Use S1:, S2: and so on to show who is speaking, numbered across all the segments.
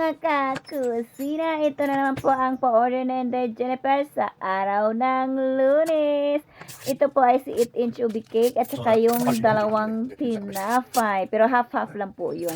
S1: mga kakusina, ito na naman po ang pa-order na Inday Jennifer sa araw ng Lunes. Ito po ay si 8-inch ubi cake at saka yung dalawang tinapay. Pero half-half lang po yun.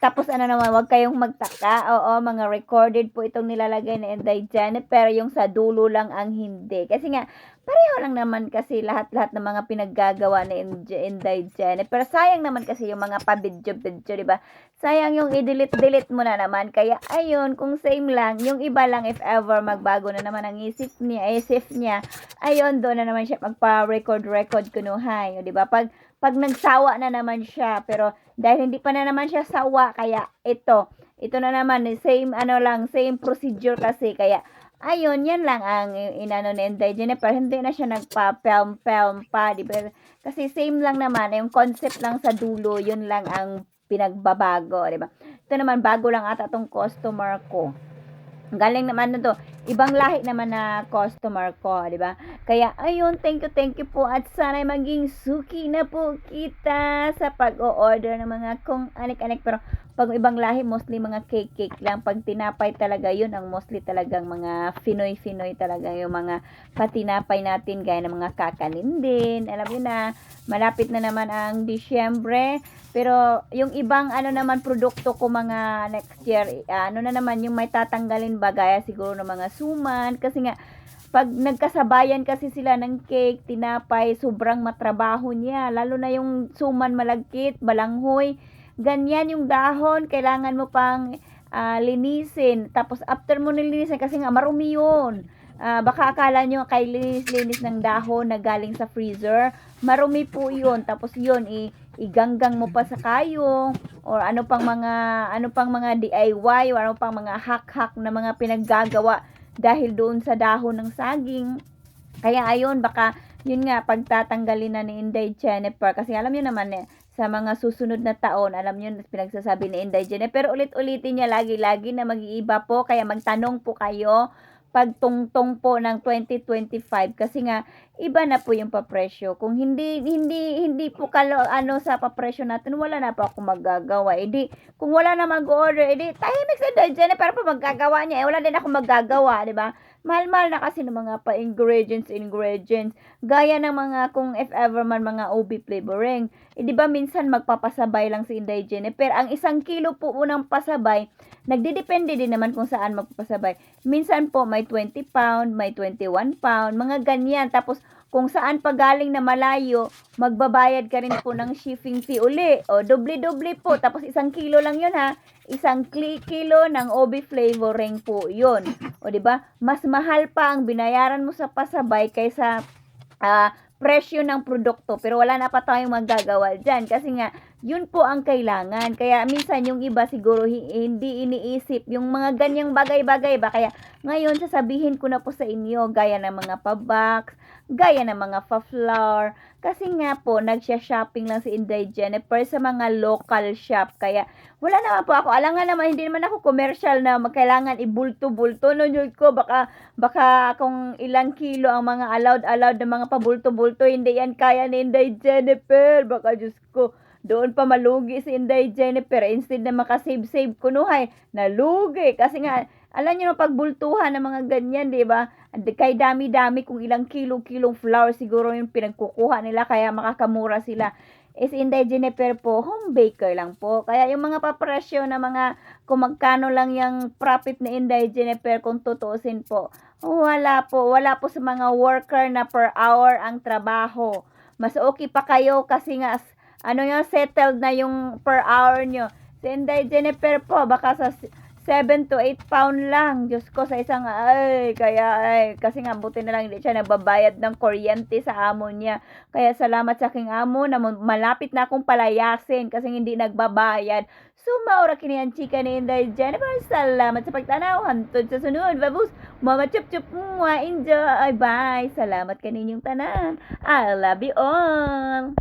S1: Tapos ano naman, huwag kayong magtaka. Oo, mga recorded po itong nilalagay na Inday Jennifer. Yung sa dulo lang ang hindi. Kasi nga, pareho lang naman kasi lahat-lahat ng mga pinaggagawa ni Inday Jennifer. Sayang naman kasi yung mga pa-video-video, di ba? Sayang yung i-delete mo na naman. Kaya ayun, kung same lang, yung iba lang if ever magbago na naman ang isip niya, ayun, doon na naman siya magpa-record kunuhay. O, diba? Pag nagsawa na naman siya, pero dahil hindi pa na naman siya sawa, kaya ito na naman, same ano lang, same procedure kasi, kaya ayun, yan lang ang inano ni Inday Jennifer. Hindi na siya nagpa-film pa, di ba? Kasi same lang naman, yung concept lang sa dulo, yun lang ang pinagbabago, di ba? Ito naman, bago lang ata tong customer ko. Galing naman na to. Ibang lahi naman na customer ko, di ba? Kaya, ayun, thank you po. At sana maging suki na po kita sa pag-o-order ng mga kung anik-anik. Pero, pag ibang lahi, mostly mga cake lang. Pag tinapay talaga, yun ang mostly talagang mga Finoy talaga. Yung mga patinapay natin, gaya ng mga kakanindin. Alam yun na, malapit na naman ang Disyembre. Pero yung ibang ano naman produkto ko mga next year, ano na naman yung may tatanggalin ba, gaya siguro ng mga suman, kasi nga pag nagkasabayan kasi sila ng cake, tinapay, sobrang matrabaho niya, lalo na yung suman malagkit, balanghoy, ganyan yung dahon, kailangan mo pang linisin, tapos after mo nilinisin kasi nga marumi yun. Baka akala nyo kay linis ng dahon na galing sa freezer, marumi po yun, tapos yun iganggang mo pa sa kayong or ano pang mga DIY or ano pang mga hack na mga pinaggagawa dahil doon sa dahon ng saging. Kaya ayun, baka yun nga pagtatanggalin na ni Inday Jennifer, kasi alam niyo naman sa mga susunod na taon, alam niyo pinagsasabi ni Inday Jennifer, pero ulit-ulitin niya lagi-lagi na mag-iiba po, kaya magtanong po kayo pagtungtong po ng 2025, kasi nga iba na po yung papresyo. Kung hindi po ano sa papresyo natin, wala na po ako magagawa. Edi kung wala na mag-order, edi tahimik sa Jennifer para pa magagawa niya. Wala din ako magagawa, di ba? Mahal-mahal na kasi ng mga pa-ingredients. Gaya ng mga, kung if ever man, mga OB flavoring. Di ba minsan magpapasabay lang si Inday Jennifer. Ang 1 kilo po unang pasabay, nagdidepende din naman kung saan magpapasabay. Minsan po may 20 pound, may 21 pound, mga ganyan. Tapos kung saan pa galing na malayo, magbabayad ka rin po ng shipping fee uli. O, doble-doble po. Tapos 1 kilo lang yun ha. 1 kilo ng OB flavoring po yun. O, diba? Mas mahal pa ang binayaran mo sa pasabay kaysa presyo ng produkto. Pero wala na pa tayong magagawa dyan. Kasi nga, yun po ang kailangan. Kaya minsan yung iba siguro hindi iniisip yung mga ganyang bagay-bagay ba. Kaya ngayon sasabihin ko na po sa inyo, gaya ng mga pa-box, gaya ng mga pa-flower. Kasi nga po, nagsha-shopping lang si Inday Jennifer sa mga local shop. Kaya wala naman po ako. Alangan naman, hindi naman ako commercial na kailangan ibulto-bulto. No, yun ko, baka kung ilang kilo ang mga allowed na mga pabulto-bulto, hindi yan kaya ni Inday Jennifer. Baka Diyos ko, doon pa malugi si Inday Jennifer. Instead na makasave-save kunuhay, nalugi. Kasi nga, alam nyo, pagbultuhan ng mga ganyan, di ba? Kay dami-dami, kung ilang kilong flour siguro yung pinagkukuha nila, kaya makakamura sila. Si Inday Jennifer po, home baker lang po. Kaya yung mga papresyo na mga, kung magkano lang yung profit ni Inday Jennifer, kung tutuusin po, wala po sa mga worker na per hour ang trabaho. Mas okay pa kayo kasi nga, settled na yung per hour nyo. Si Inday Jennifer po, baka sa 7 to 8 pound lang. Diyos ko, sa isang, kasi nga, buti na lang hindi siya nagbabayad ng kuryente sa amo niya. Kaya salamat sa aking amo na malapit na akong palayasin kasi hindi nagbabayad. So, maura kini ang chika ni Inday Jennifer. Salamat sa pagtanaw. Hantod sa sunod. Babus, mama chup-chup, enjoy. Bye. Salamat kaninyong tanan. I love you all.